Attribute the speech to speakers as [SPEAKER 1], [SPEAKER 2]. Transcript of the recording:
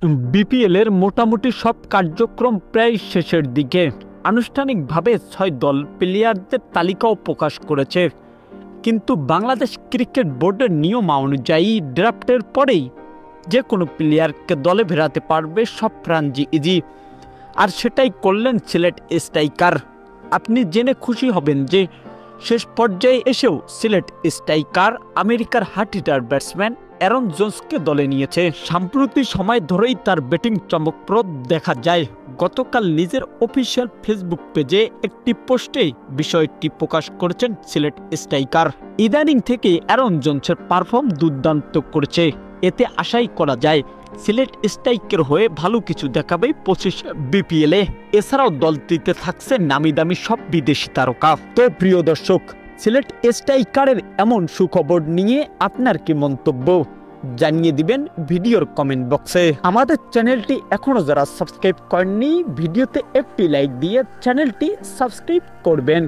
[SPEAKER 1] BPL এর মোটামুটি সব কার্যক্রম প্রায় শেষের দিকে। আনুষ্ঠানিকভাবে ৬ দল প্লেয়ারদের তালিকাও প্রকাশ করেছে, কিন্তু বাংলাদেশ ক্রিকেট বোর্ডের নিয়ম অনুযায়ী ড্রাফটের পরেই যে কোনো প্লেয়ারকে দলে ফেরাতে পারবে সব ফ্রাঞ্চাইজি, আর সেটাই করলেন সিলেট স্ট্রাইকার। আপনি জেনে খুশি হবেন যে শেষ পর্যায়ে এসেও সিলেট স্ট্রাইকার আমেরিকার হার্ট হিটার ব্যাটসম্যান অ্যারন জোন্সকে দলে নিয়েছে। সাম্প্রতিক সময় ধরেই তার ব্যাটিং চমকপ্রদ দেখা যায়। গতকাল নিজের অফিসিয়াল ফেসবুক পেজে একটি পোস্টে বিষয়টি প্রকাশ করেছেন সিলেট স্ট্রাইকার। ইদানিং থেকে অ্যারন জোন্সের পারফর্ম দুর্দান্ত করেছে, এতে আশাই করা যায় সিলেট স্ট্রাইকের হয়ে ভালো কিছু দেখাবে 25 বিপিএলে। এছাড়াও দলটিতে থাকছে নামি দামি সব বিদেশি তারকা। তো প্রিয় দর্শক, সিলেট স্ট্রাইকারের এমন সুখবর নিয়ে আপনার কি মন্তব্য জানিয়ে দিবেন ভিডিওর কমেন্ট বক্সে। আমাদের চ্যানেলটি এখনো যারা সাবস্ক্রাইব করেননি, ভিডিওতে একটি লাইক দিয়ে চ্যানেলটি সাবস্ক্রাইব করবেন।